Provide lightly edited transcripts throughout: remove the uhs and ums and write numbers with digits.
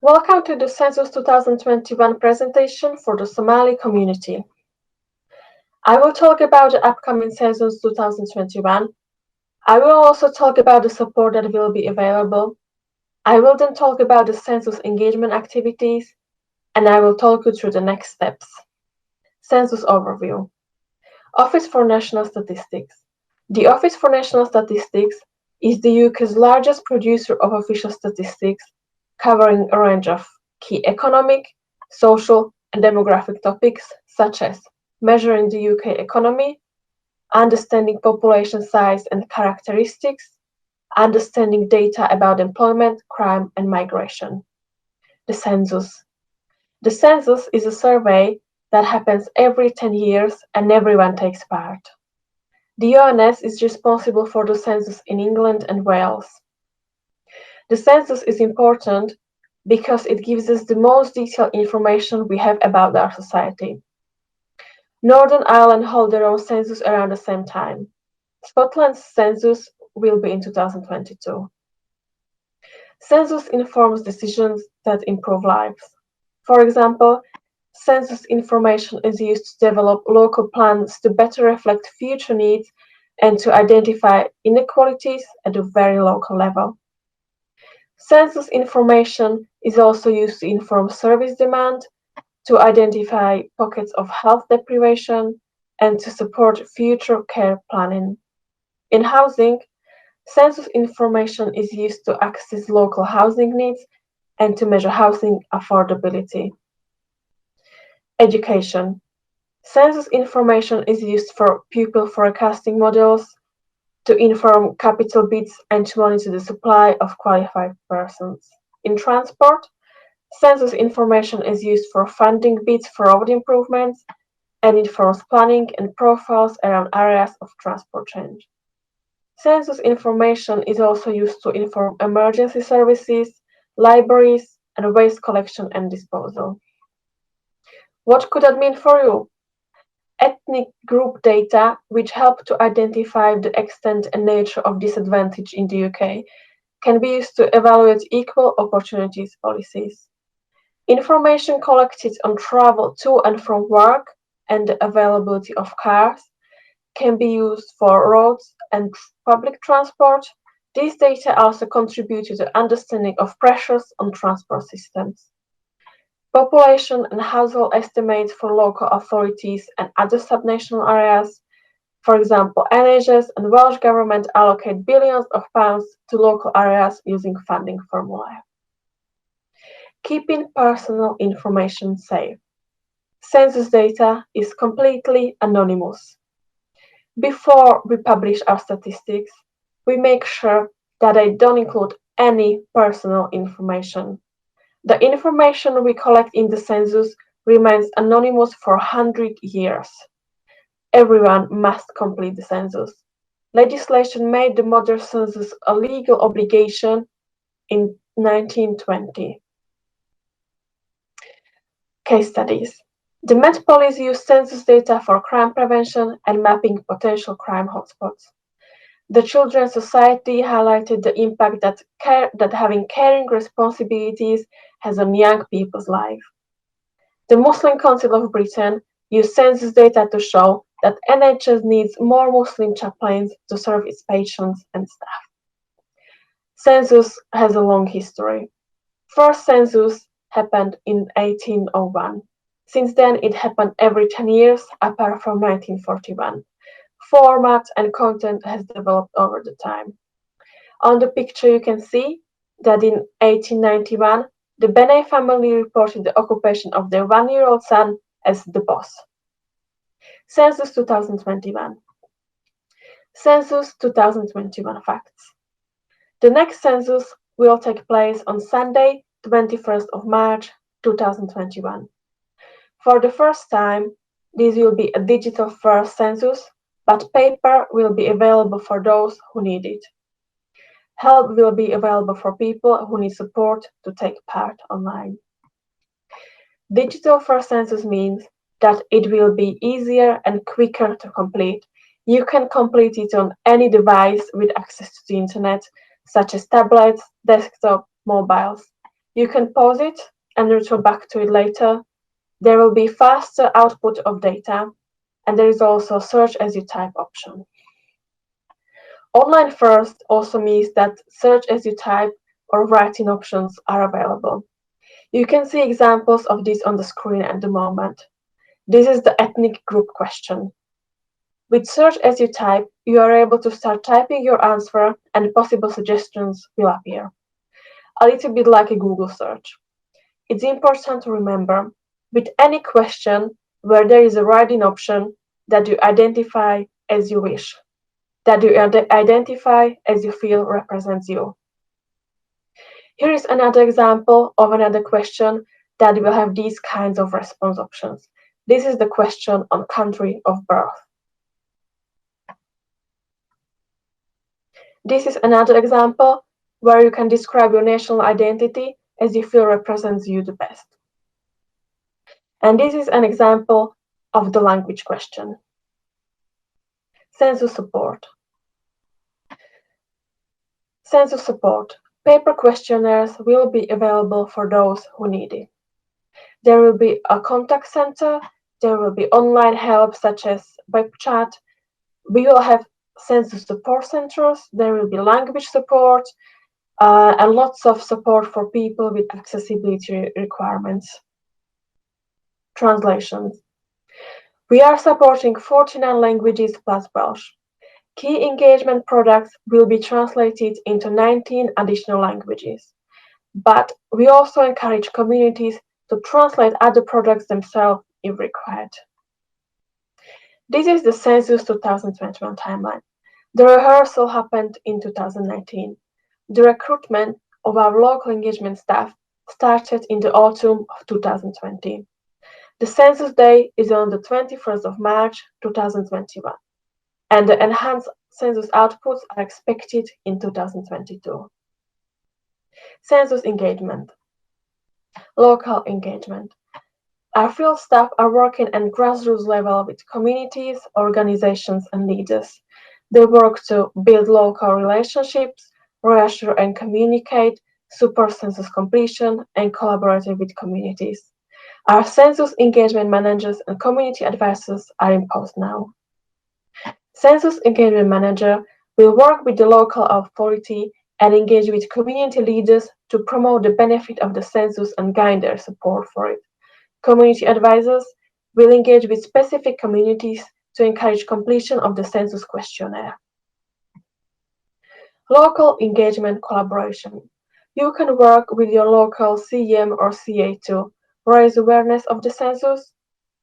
Welcome to the Census 2021 presentation for the Somali community. I will talk about the upcoming Census 2021. I will also talk about the support that will be available. I will then talk about the census engagement activities, and I will talk you through the next steps. Census overview. Office for National Statistics. The Office for National Statistics is the UK's largest producer of official statistics, covering a range of key economic, social, and demographic topics such as measuring the UK economy, understanding population size and characteristics, understanding data about employment, crime, and migration. The census. The census is a survey that happens every 10 years and everyone takes part. The ONS is responsible for the census in England and Wales. The census is important because it gives us the most detailed information we have about our society. Northern Ireland hold their own census around the same time. Scotland's census will be in 2022. Census informs decisions that improve lives. For example, census information is used to develop local plans to better reflect future needs and to identify inequalities at a very local level. Census information is also used to inform service demand, to identify pockets of health deprivation, and to support future care planning. In housing, census information is used to access local housing needs and to measure housing affordability. Education. Census information is used for pupil forecasting models, to inform capital bids and to monitor the supply of qualified persons. In transport, census information is used for funding bids for road improvements and informs planning and profiles around areas of transport change. Census information is also used to inform emergency services, libraries, and waste collection and disposal. What could that mean for you? Ethnic group data, which help to identify the extent and nature of disadvantage in the UK, can be used to evaluate equal opportunities policies. Information collected on travel to and from work and the availability of cars can be used for roads and public transport. These data also contribute to the understanding of pressures on transport systems. Population and household estimates for local authorities and other subnational areas. For example, NHS and Welsh Government allocate billions of pounds to local areas using funding formulae. Keeping personal information safe. Census data is completely anonymous. Before we publish our statistics, we make sure that they don't include any personal information. The information we collect in the census remains anonymous for 100 years. Everyone must complete the census. Legislation made the modern census a legal obligation in 1920. Case studies. The Met Police used census data for crime prevention and mapping potential crime hotspots. The Children's Society highlighted the impact that having caring responsibilities has on young people's life. The Muslim Council of Britain used census data to show that NHS needs more Muslim chaplains to serve its patients and staff. Census has a long history. First census happened in 1801. Since then, it happened every 10 years, apart from 1941. Format and content has developed over the time. On the picture, you can see that in 1891, the Benet family reported the occupation of their 1-year-old son as the boss. Census 2021. Census 2021 facts. The next census will take place on Sunday, 21st of March, 2021. For the first time, this will be a digital-first census, but paper will be available for those who need it. Help will be available for people who need support to take part online. Digital-first census means that it will be easier and quicker to complete. You can complete it on any device with access to the internet, such as tablets, desktop, mobiles. You can pause it and return back to it later. There will be faster output of data, and there is also a search as you type option. Online first also means that search as you type or writing options are available. You can see examples of this on the screen at the moment. This is the ethnic group question. With search as you type, you are able to start typing your answer and possible suggestions will appear. A little bit like a Google search. It's important to remember, with any question where there is a writing option, that you identify as you wish, that you identify as you feel represents you. Here is another example of another question that will have these kinds of response options. This is the question on country of birth. This is another example where you can describe your national identity as you feel represents you the best. And this is an example of the language question. Census support. Census support. Paper questionnaires will be available for those who need it. There will be a contact center, there will be online help such as web chat. We will have census support centers, there will be language support, and lots of support for people with accessibility requirements. Translations. We are supporting 49 languages plus Welsh. Key engagement products will be translated into 19 additional languages. But we also encourage communities to translate other products themselves if required. This is the Census 2021 timeline. The rehearsal happened in 2019. The recruitment of our local engagement staff started in the autumn of 2020. The census day is on the 21st of March 2021, and the enhanced census outputs are expected in 2022. Census engagement. Local engagement. Our field staff are working at grassroots level with communities, organizations, and leaders. They work to build local relationships, reassure and communicate, support census completion, and collaborate with communities. Our census engagement managers and community advisors are in post now. Census engagement manager will work with the local authority and engage with community leaders to promote the benefit of the census and guide their support for it. Community advisors will engage with specific communities to encourage completion of the census questionnaire. Local engagement collaboration. You can work with your local CEM or CA to raise awareness of the census,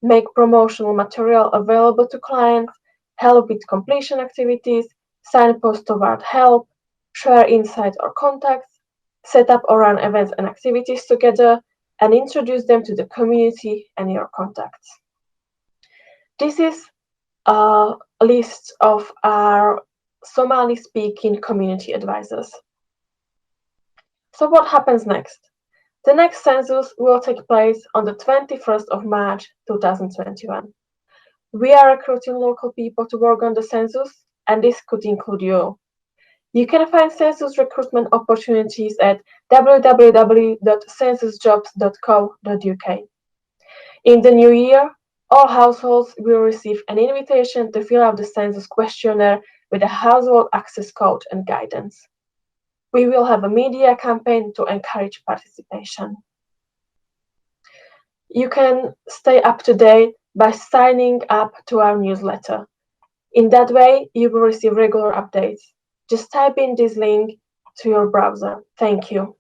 make promotional material available to clients, help with completion activities, signpost toward help, share insights or contacts, set up or run events and activities together, and introduce them to the community and your contacts. This is a list of our Somali-speaking community advisors. So what happens next? The next census will take place on the 21st of March 2021. We are recruiting local people to work on the census, and this could include you. You can find census recruitment opportunities at www.censusjobs.co.uk. In the new year, all households will receive an invitation to fill out the census questionnaire with a household access code and guidance. We will have a media campaign to encourage participation. You can stay up to date by signing up to our newsletter. In that way, you will receive regular updates. Just type in this link to your browser. Thank you.